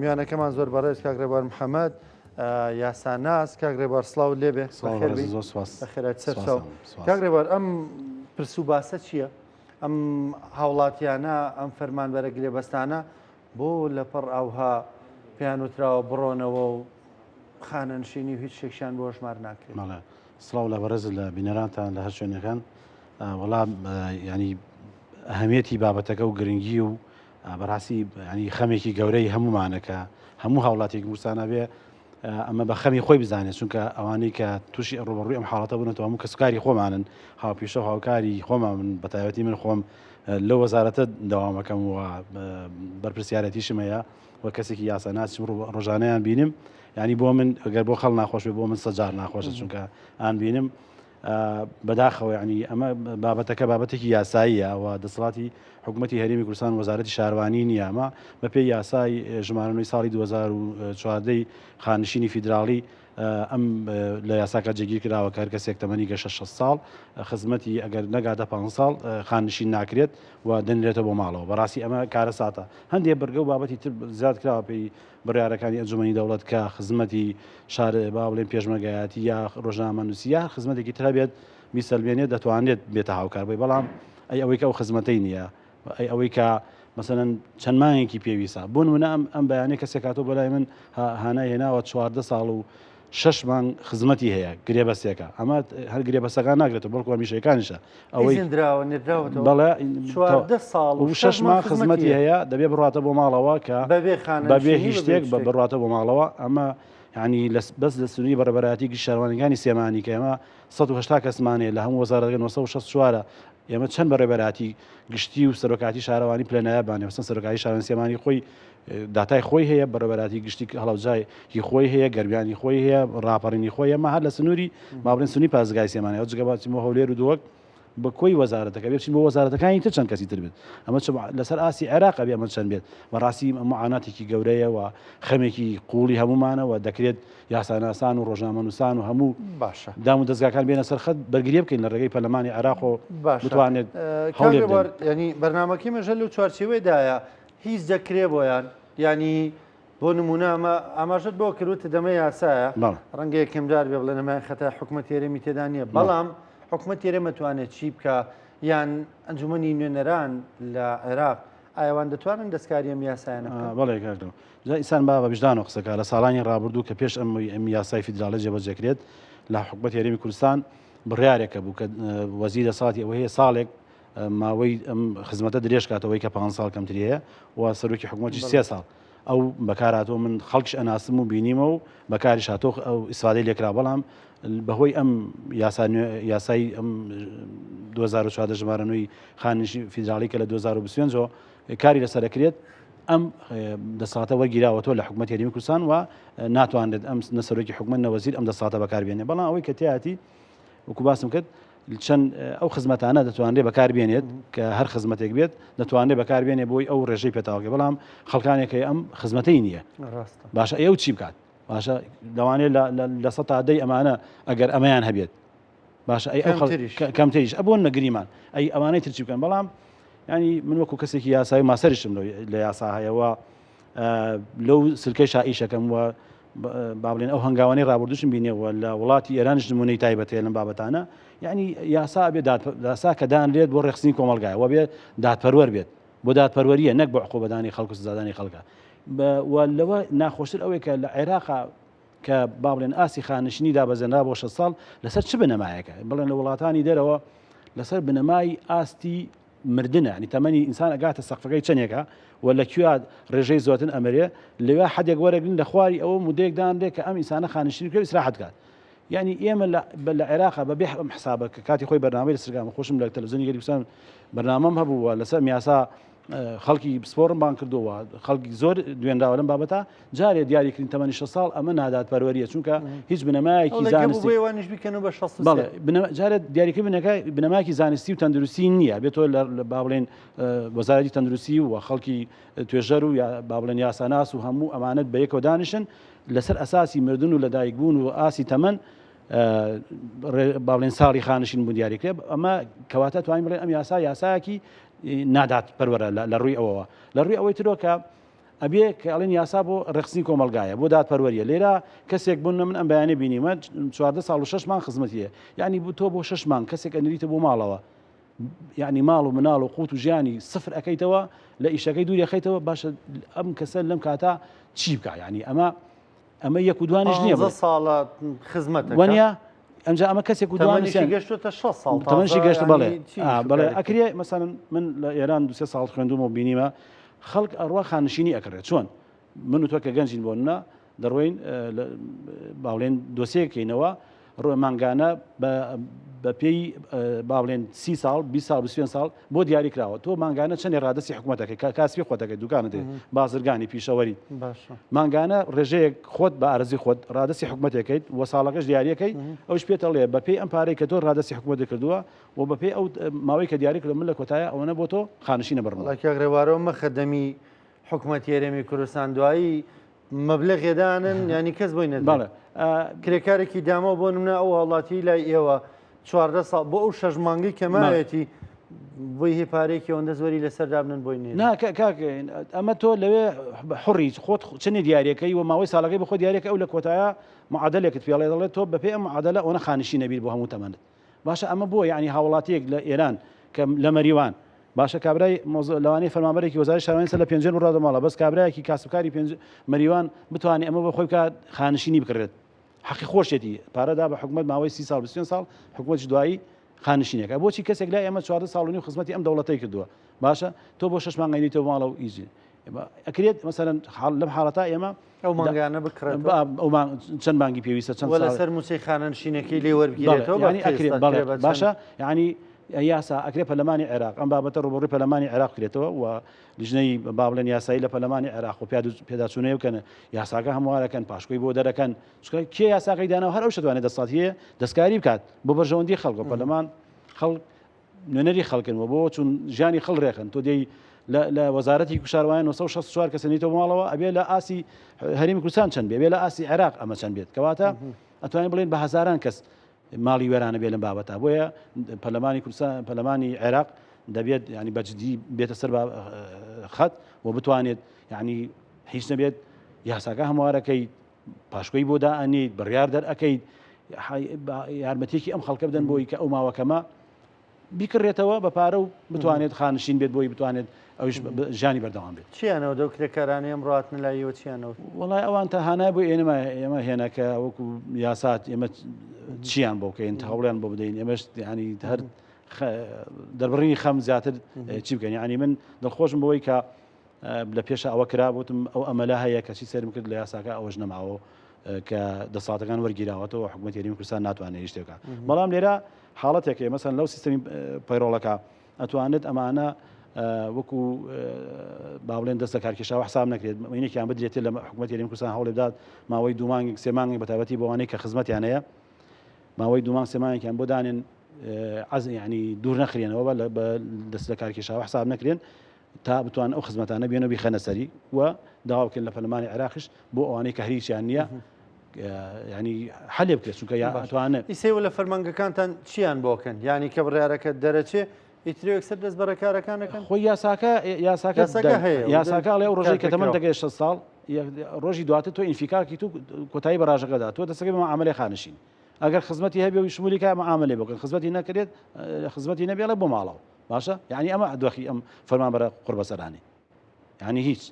میوانەکەمان زۆر بەڕێز کاکڕێبوار محەممەد یاساناس کاکڕێبوار سڵاو لێبێ بەخێرات سەرچاو کاکڕێبوار ئەم پرس و باسە چییە؟ ئەم هاوڵاتیانە ئەم فەرمانبەرە گرێبەستانە بۆ لەپەڕ ئاوها پێیان وتراوە بڕۆنەوە و خانەنشینی و هیچ شێکشان بۆ ژمار ناکرێت. سڵاو لە بەڕێز لە بینەرانتان لە هەر شوێنەکان وەڵام ینی ئەهەمیەتی بابەتەکە و گرنگی و بەڕاستی ینی خەمێکی گەورەی هەمومانەکە هەموو هاوڵاتێکی وسانە بێ ئەمە بە خەمی خۆی بزانێت چونکە ئەوانەی کە تووشی ڕۆبەڕووی ئەم حاڵەتە بوونەوە هەموو کەسکاری خۆمانن هاوپیشە و هاوکاری خۆمان من بەتایبەتی من خۆم لە وەزارەتە دەوامەکەم و بەرپرسیارەتیشم هەیە وە کەسێکی یاساناسم ڕۆژانەیان بینم ینی بۆ من ئەگەر بۆ خەڵ ناخۆش بۆ من سەجار ناخۆشە چونکە ئان بینم بەداخەوە ینی ئەمە بابەتەکە بابەتێکی یاساییە و دەسەڵاتی حکوومەتی هەرێمی کوردستان وەزارەتی شارەوانی نییە ئەمە بەپێی یاسای ژمارەی ساڵی 2014 خانشینی فیدراڵی ئەم لە یاساکە جێگیر کراوە کە هەر کەسێک تەمەنی گەشە 6 ساڵ خزمەتی ئەگەر نەگاتە 5 ساڵ خانشین ناکرێت و دەنرێتە بۆ ماڵەوە بەڕاستی ئەمە کارە ساتە هەندێک بەرگە و بابەتی تر زیاد کراوە پێی بڕیارەکانی ئەنجومەنی دەوڵەت کە خزمەتی شار با بڵێن پێشمەرگایەتی یا ڕۆژنامەنووسی یا خزمەتێکی تر بێت بیسەلمێنێت دەتوانێت بێتە هاوکار بێ بەڵام ئەوەی کە ئەو خزمەتەی نییە ئەوەی کە مەسەن چەند مانگێکی پێویستە بۆ نمونە ئەم بەیانەی کەسێک هاتۆ بەلای من هانای هێناوە 14 ساڵ و 6 مانگ خزمەتی هەیە گرێبەستێکە ئەمە هەر گرێبەستەکان ناگرێتەوە بەڵکو میشەکانیشە ئەوەی بەڵێ 6 مانگ خزمەتی هەیە دەبێ بڕاتە بۆ ماڵەوە کە بەبێ هیچ شتێک بڕاتە بۆ ماڵەوە ئەمە ینی بەس لە سنووری بەڕێبەراتی گشت شارەوانیەکانی سێمانی کە ئێمە 180 کەسمانەیە لە هەموو وەزارەتەکە 964 ئێمە چەند بەڕێبەراتی گشتی و سەرۆکاتی شارەوانی پلەنایابانێ مەسەن سەرۆکاتی شارەوانی سێمانی خۆی داتای خۆی هەیە بەڕێبەراتی گشتی هەڵەوجایی خۆی هەیە گەرمیانی خۆی هەیە ڕاپەڕینی خۆی ئەمە هەر لە سنووری مابڵێن سنووری پازگای سێمانەوە جگەباچمە هەولێر و دووەک بە کۆی وەزارەتەکە بێچین بۆ وەزارەتەکانی تر چەند کەسی تر بێت ئەمە لەسەر ئاسی عێراق بێ ئەمە چەند بێت بەڕاستی معاناتێکی گەورەیە و خەمێکی قوڵی هەمومانەوە دەکرێت یاساناسان و ڕۆژنامەنووسان و هەموو باشە دام و دەستگاکان بێنە سەرخەت بەرگریە بکەین لە ڕێگەی پەرلەمانی عێراق و بتوانێت هەولێر ینی بەرنامەکەی مەژە لەو چوارچێوەیدایە هیچ دەکرێ بۆیان ینی بۆ نمونە ئاماژت بۆ کردوتە دەمە یاسایە ڕەنگە یەکەمجار بێ بڵێ نەمای خەتە حکوومەت هێرەمی تێدا نییە بەڵام حکوومەت هێرەمەتوانێت چی بکە یان ئەنجومەنی نوێنەران لە عێراق ئایوان دەتوانن دەستکاری ئەم یاسایانە بەڵێ کاکەوە ئیسان با بە بژدان و قسەکە لە ساڵانی ڕابردوو کە پێش ئەم یاسای فیدراڵی جێبەجێکرێت لە حکوومەت هێرەمی کوردستان بڕیارێکە بوو کە وەزیرە ساڵاتی ئەوە هەیە ساڵێک ماوەی ئەم خزمەتە درێژ کاتەوەی کە 5 ساڵ کەمتری هەیە و سەرۆکی حکوومەتیش 3 ساڵ ئەو بەکارهاتۆ من خەڵکیش ئەناسم و بینیمە و بەکاری شاتۆ ئەو ئیسفادەی لێکرا بەڵام بەهۆی ئەم یاسای ئەم 2014 ژمارەنووی خانشی فیدراڵی کە لە 2025 کاری لەسەرەکرێت ئەم دەسەڵاتە وەرگیراوەتەوە لە حکوومەت هێرەمی کوردستان و ناتوانێت ئەم نەسەرۆکی حکوومەت نەوەزیر ئەم دەسەڵاتە بەکاربێنێت بەڵام ئەوەی کە تیاتی وەکو باسم کرد چەند ئەو خزمەتانە دەتوانرێت بەکاربێنێت کە هەر خزمەتێک بێت دەتوانێت بەکاربێنێ بۆی ئەو ڕێژەی پێتاوەکە بەڵام خەڵکانێکی ئەم خزمەتەی نییە باشە ئێوە چی بکات باشە دەوانێت لە 100 ئەمانە ئەگەر ئەمەیان هەبێت باشە ئەی کەمتریش ئەبوون نەگریمان ئەی ئەوانەی ترچی بکەن بەڵام ینی من وەکو کەسێکی یاسایی ماسەریشم لە یاسا هەیەەوە لەو سلکەی شائیشەکەم و با بڵێن ئەو هەنگاوانەی ڕابردوشم بینێەوە لە وڵاتی ئێرانش نمونەی تایبەتەیە لەم بابەتانە یعنی یاسا بێ یاسا کە دانرێت بۆ ڕێخستنی کۆمەلگایە و بێ دادپەروەەر بێت بۆ دادپەروەریە نەک بۆ عقوبەدانی خەڵک و سزادانی خەڵکە لەوە ناخۆشتر ئەوەی کە لە عێراقا کە با بڵێن ئاسی خانشینی دابەزێنرا بۆ 6 ساڵ لەسەر چ بنەمایەکە بڵێن لە وڵاتانی دەرەوە لەسەر بنەمای ئاستی مردنە ینی تەمەنی ئینسان ئەگاتە سەقفەکەی چەندێکە و لە کوێ ڕێژەی زۆتن ئەمەرێ لەوێ حدێک وەرەگرن لە خواری ئەوە مودەیەکدان دێ کە ئەم ئینسانە خانشینی کرد ئیسراحەت کات یعنی ئێمە لە عێراقا بەبێ ئەم حسابە کە کاتی خۆی بەرنامەی لە سرگامە خۆشم لە تەلەڤیزیۆنی گەلیکوسان بەرنامەم هەبووە لەسەر میاسا خەڵکی سپۆرم بان کردووە خەڵکی زۆر دوێنداوە لەم بابەتە جارێ دیاریکردین تەمەنی 6 ساڵ ئەمە نادادپەروەریە چونکە هیچ بنەمایەکی زانستی جارێت دیاریکردن بنەمایەکی زانستی و تەندروستی نییە بێتەوە لە با بڵێن وەزارەتی تەندروستی و خەڵکی توێژەر و با بڵێن یاساناس و هەموو ئەمانەت بە یەکەوە دانیشن لەسەر ئەساسی مردن و لەدایکبوون و ئاسی تەمەن با بڵێن ساڵی خانشین بوو دیاریکرێت ئەمە کەواتە توانین بڵێن ئەم یاسایەکی نادات پەروەرە لە ڕووی ئەوەوە لە ڕووی ئەوەی ترۆکە ئەبێ کە ئەڵێن یاسا بۆ ڕێخستنی کۆمەلگایە بۆ دادپەروەریە لێرە کەسێک بوون من ئەم بەیانێ بینیمە 14 ساڵ و 6 مانگ خزمەتیە یعنی تۆ بۆ 6 مانگ کەسێک ئەنریتە بۆ ماڵەوە یعنی ماڵ و مناڵ و قوت و ژیانی سفر ئەەکەیتەوە لە ئیشەکەی دووری خەیتەوە باشە ئەم کەسە لەم کاتا چی بکە ینی ئەمە یەک و دوانیش نییە ساڵە خزمەتە وانە ئەمجا ئەمە کەسێک و دوانیشی گەشتە 6 ساڵ تەمەنشی گەشت بەڵێ ئەکرێ مەسەن من لە ئێران 2 ساڵ خوێندومەوە بینیمە خەڵک ئەڕوا خانشینی ئەکرێت چۆن من و تۆ کە گەنجین بۆنە دەڕۆین باڵێن دۆسەیەکەینەوە ڕۆ مانگانە بە پێی باڵێن 30 ساڵ 20 ساڵ 25 ساڵ بۆ دیاری کراوە تۆ مانگانە چەندی ڕادستی حکوومەتەکەی کاسبی خۆتەکەی دوکانت بازرگانی پیشەوەری مانگانە ڕێژەیەک خۆت بە ئارزی خۆت ڕادستی حکوومەتەکەیت وە ساڵەکەش دیارەکەی ئەوش پێتەڵێ بە پێی ئەم پارەی کە تۆ ڕادستی حکوومەت کردووە و بە پێی ئەو ماوەی کە دیاری کردو من لە کۆتایە ئەوەنە بۆ تۆ خانشینە بڕنەوە ڕێوارەوە مەخەدەمی حکوومەت هێرێمی کوردستان دوایی مەبلەغێدانن ینی کەس بۆی نەداڵێ کرێکارێکی دامەوە بۆ نمونە ئەو هەڵاتی لای ئێوە 14 ساڵ بۆ ئەو 6 مانگی کەماوێتی بۆی هی پارێکی ئەوەندە زۆری لەسەردا بنن بۆی نێ ئەمە تۆ لەوێ حڕی خۆت چنی دیارەکەی و ماوەی ساڵەکەی بخۆ دیارێکە ئەو لە کۆتایە معادلێکت پێڵێ دەڵێت تۆ بەپێ ئەم معادلە ئەوە خانشی نەبیر بۆ هەموو تەمەنت باشە ئەمە بۆ یعنی هاوڵاتیەک لە ئێران کە لە مەریوان باشە کابرای لەوانەیە فەرمانبەرێکی وەزارەتی شارەوانی لە پێنجێن ڕادەماڵە بەس کابراایەکی کاسبکاری مەریوان بتوانێت ئەمە بە خۆی بکات خانشینی بکرێت حەقی خۆشێتی پارەدا بە حکوومەت ماوەی 30 ساڵ 20 ساڵ حکوومەتی دوایی خانشینەکە بۆچی کەسێک لای ئەمە 14 ساڵ و نیو خزمەتی ئەم دەوڵەتەی کردووە باشە تۆ بۆ 6 مانگەیتەوە ماڵە و ئیزی ئەکرێت مەسەرەن لەم حاڵەتا ئێمە ئەو مانگانە بکرێت چەند مانگی پێویستە چەند لەسەر موسەی خانشینەکەی لێ وەربگیرێتەوە ئەکرێت باشە یعنی یاسا ئەکرێ پەرلەمانی عێراق ئەم بابەتە ڕوبڕووی پەرلەمانی عێراق کرێتەوە و لیژنەی بابڵێن یاسایی لە پەرلەمانی عێراق و پێداچوونەیە بکەن یاساکە هەموارەکەن پاشکۆی بۆ دەرەکەن کێ یاساکەی داناوە هەر ئەو شتوانێت دەسەڵاتیە دەستکاری بکات بۆ بەرژەوەندی خەڵکە پەرلەمان خەڵک نوێنەری خەڵکنەوە بۆ چون ژیانی خەڵ ڕێخن تۆ دەی لە وەزارەتی کوشاروایان 964 کەسەنیتەوە ماڵەوە ئەبێ لە ئاسی هەرێمی کوردستان چەند بێ لە ئاسی عێراق ئەمە چەند بێت کەواتە ئەتوانین بڵێن بە هەزاران کەس ماڵی وێرانە بێ لەم بابەتە بۆیە پەرلەمانی کوردستان پەرلەمانی عێراق دەبێت ینی بەجددی بێتە سەر خەت و بتوانێت یعنی هیچ نەبێت یاساکە هەموارەکەی پاشکۆی بۆ دائەنیت بڕیار دەرئەکەیت یارمەتێکی ئەم خەڵکە بدەن بۆی کە ئەو ماوەکەمە بیکڕێتەوە بە پارە و بتوانێت خانشین بێت بۆی بتوانێت ئەوش ژانی بەردەوام بێت چیانەوە دەو کرێکارانی ئەم ڕاتن لایەوە چیانەوە وڵای ئەوان تا هانای بۆ ئێمە هێنەکە وەکو یاسات ئێمە چیان بۆ بکەین هەوڵیان بۆ بدەین ئێمەش ینی هەر دەربڕینی خەم زیاتر چی بکەین ینی من دڵخۆشم بەوەی کە لە پێش ئەوە کرا بوتم ئەو ئەمەلا هەیە کەچی سێرم کرد لە یاساکە ئەوەش نەماوە کە دەساتەکان وەرگیراوەتەوە حکوومەت هێرمی کوردستان ناتوانێت شتێکە بەڵام لێرە حاڵەتێکە مەسەن لەو سیستەمی پەیڕۆڵەکە ئەتوانێت ئەمانە وەکو باڵێن دەستە کارکێشاوە حساب نەکرێت مینێکیان بدرێتێت لە حکوومەت هێرمی کوردستان هەوڵ بدات ماوەی 2 مانگ 3 مانگی بەتابەتی بۆوانەی کە خزمەتیان هەیە ماوەی 2 مانگ 3 مانگێکیان بۆ دانێن ینی دوور نەخرێنەوە بە دەست لە کارکێشاوە حساب نەکرێن تا بتوان ئەو خزمەتانە بێنەوە بیخەنە سەری و داواکەن لە پەرلەمانی عێراقیش بۆ ئەوانەی کە هیچیان نییە ینی حەلێ بکرێت چونکە ئەتوانێت ئیسەوە لە فەرمانگەکانتان چیان بۆکەن ینی کە بڕیارەکە دەرەچێ ئیترێکسەر دەست بەرەکارەکانەکەن خۆی یاساکە هەیە ئەو ڕۆژەی کە تەمەن دەگەی 6 ساڵ ڕۆژی دواتر تۆ ئینفیکارکی تو کۆتایی بەڕاژەکەدا تۆ دەسەکەی بە معاملەی خانشین ئەگەر خزمەتی هەبێ و شمولی کە معاملەی بکەن خزمەتی نەکرێت خزمەتی نەبێڵە بۆ ماڵەوە باشە یعنی ئەمە دۆخی ئەم فەرمانبەرە قوربەسەرانی یعنی هیچ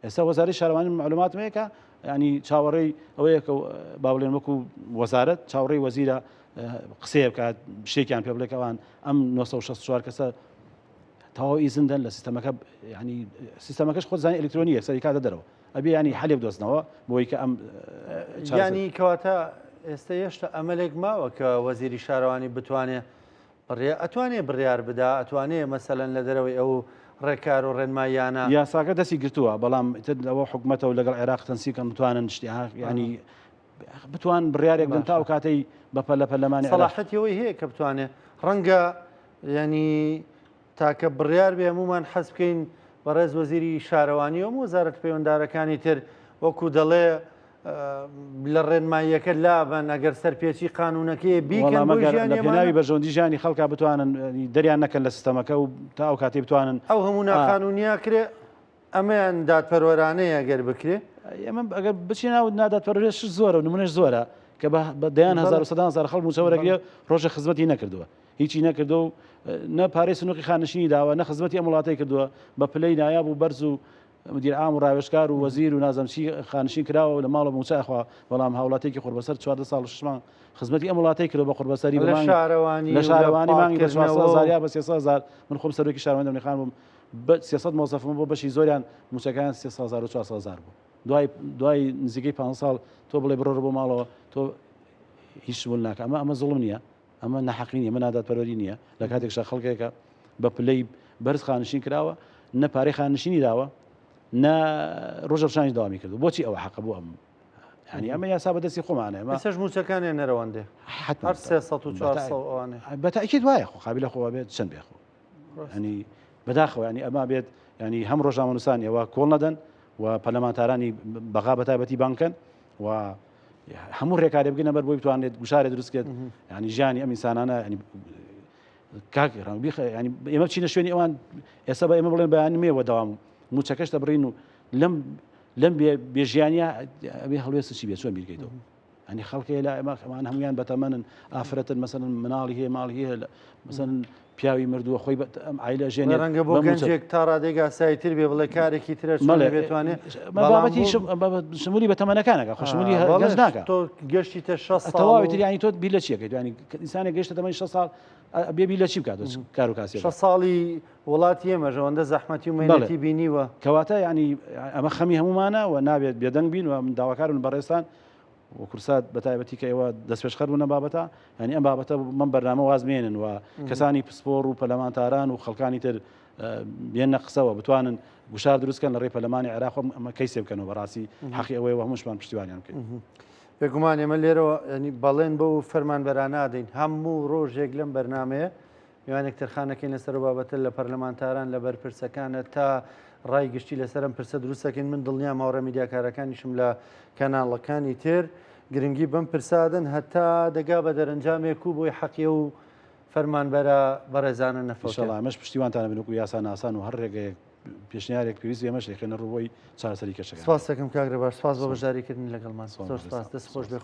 ئێستا وەزارەتی شارەوانی معلوماتم هەیە کە ینی چاوەڕێی ئەوەیە کە باڵێن وەکو وەزارەت چاوەڕێی وەزیرە قسەیە بکات شتێکیان پێ بڵێکەوان ئەم 964 کەسە تەواو ئیزندن لە سیستەمەکە ینی سیستەمەکەش خۆ زانی ئەلکترۆنیە سەری کاتە دەرەوە ئەبێ ینی حەلێ بدۆزنەوە بۆی کە ئەم ینی کەواتە ئێستا هێشتا ئەمەلێک ماوە کە وەزیری شارەوانی بتوانێت ئەتوانێت بڕیار بدا ئەتوانێت مەسەلەن لە دەرەوەی ئەو ڕێکار و ڕێنمایانە یاساکە دەستی گرتووە بەڵام ئەوە حکوومەتەوە لەگەڵ عێراق تەنسیکە بتوانن شتیها ینی بتوان بڕیارێک بن تا و کاتەی بەپە لە پەرلەمانی سەڵاحەتیەوەی هەیە کە بتوانێت ڕەنگە ینی تاکە بڕیار بێ هەمومان حەز بکەین بەڕێز وەزیری شارەوانی و وەزارەت پەیوەنددارەکانی تر وەکو دەڵێ لە ڕێنماییەکە لابن ئەگەر سەرپێچی قانونەکەی بیکەن لە پێناوی بەرژەوەندی ژیانی خەڵکا بتوانن دەریان نەکەن لە سیستەمەکە و تا ئەو کاتێ بتوانن ئەو هەموو ناقانونیا کرێ ئەمەیان دادپەروەرانەیە گەر بکرێ ئێمە ئەگەر بچین ناو ناداتپەروەریش زۆرە نمونەش زۆرە کە بە دەیان 1970 خەڵک موچەوەرەگرێ ڕۆژە خزمەتی نەکردووە هیچی نەکردو و نە پارەی سنووقی خانشینی داوە نە خزمەتی ئەم وڵاتی کردووە بە پلەی نایاب و بەرز و مدیر عام و ڕاوێژکار و وەزیر و نازەمچی خانشین کراوە لە ماڵە موچەخوا بەڵام هاوڵاتێکی خۆربەسەر 14 ساڵ شمان خزمەتی ئەم وڵاتی کردو بە خۆربەسەری لە شارەوانی مانگی بە 400 بە 300 من خۆم سەرۆکی شارەوانی دەمنیخان بووم بە 300 مۆزەفم بۆ بەشی زۆریان موچەکان 300 و 400 بوو دوای نزیکەی 5 ساڵ تۆ بڵێ بڕۆ بۆ ماڵەوە تۆ هیچ بوون ناکە ئەمە زوڵم نییە ئەمە نەحەقی نیە ئەمە ناداتپەروەری نییە لە کاتێکشە خەڵکێکە بە پلەی بەرز خانشین کراوە نە پارەی خانشینی داوە نە ڕۆژەشانی داوامی کردو بۆچی ئەوە حەقە بوو ئەم ینی ئەمە یاسا بەدەستی خۆمانە ئێسش موچەکانیان نەرەوەندێ هەر 300 و 400 ئەوانێ بەتاکید وایە خۆ قابلە خۆ بێت چەند بێخۆ ینی بەداخەوە ینی ئەما بێت ینی هەم ڕۆژنامەنووسان ئێوە کۆڵ نەدەن و پەرلەمانتارانی بەغا بەتایبەتی بانکەن و هەموو ڕێکارێ بگەنە بەر بۆی بتوانێت گوشارێ دروستکرد ینی ژیانی ئەم ئینسانانە ینی ینی ئێمە بچینە شوێنی ئەوان ئێستا بە ئێمە بڵێن بەیان مێوە داوام موچەکەش دەبڕین و لەم بێژیانە ئەبێ هەڵوێست چی بێت چۆن بیرکەیتەوە ینی خەڵکی لە ئەمان هەمویان بەتەمەنن ئافرەتن مەسەن مناڵی هەیە ماڵی هەیە مەسەن پیاوی مردووە خۆی ئایلە ژێنێ ڕەنگە بۆ گەنجێک تا ڕادێک ئاساییتر بێ بڵێ کارێکی ترە بێتوانێت بابەتی شمولی بەتەمەنەکانەکە خۆشمولی گەنج ناکە تۆ گەشتی تە 6 ساڵ تەواوی تر ینی تۆ بیر لە چیەکەیت ینی ئینسانێک گەشتە تەمەنی 6 ساڵ بێبی لە چی بکات کار و کاسی 6 ساڵی وڵاتی ئێمەژەوەندە زەحمەتی و مێنەتی بینیوە کەواتە ینی ئەمە خەمی هەمومانە و نابێت بێدەنگ بین و من داواکارم بەڕێستان و کورسات بەتایبەتی کە ئێوە دەستپێشخەر بوونە بابەتە ینی ئەم بابەتە من بەرنامە وازمێنن و کەسانی پسپۆڕ و پەرلەمانتاران و خەڵکانی تر بێنە قسەوە بتوانن گوشار دروستکەن لە ڕێی پەرلەمانی عێراق ئەمە کەیسێ بکەنەوە بەڕاستی حەقی ئەوەیە و هەمووشمان پشتیوانیان بکەین بێگومان ئێمە لێرەوە ینی بەڵێن بە و فەرمانبەران نادەین هەموو ڕۆژێک لەم بەرنمەیە میوانێک تەرخانەکەی لەسەر بابەتە لە پەرلەمانتاران لە بەرپرسەکانە تا ڕای گشتی لەسەرم پرسە دروستەکەین من دڵنیا ماوەڕە میدیاکارەکانیشم لە کەناڵەکانی تر گرنگی بەم پرسادن هەتا دەگا بە دەرەنجامێک و بۆی حەقیە و فەرمانبەرە بەڕێزانە نەفەوشەڵ ئەمەش پشتیوانتانە بنوکو یاسا ناسان و هەر ڕێگەیەک پێشنیارێک پێویست ئێمەش دەکەنە ڕووی چارەسەری کەشەکە سپاس دەکەم کاگرێ باش سپاس بۆ بەشداریکردن لەگەڵمان زۆر سپاس دەست خۆش بێ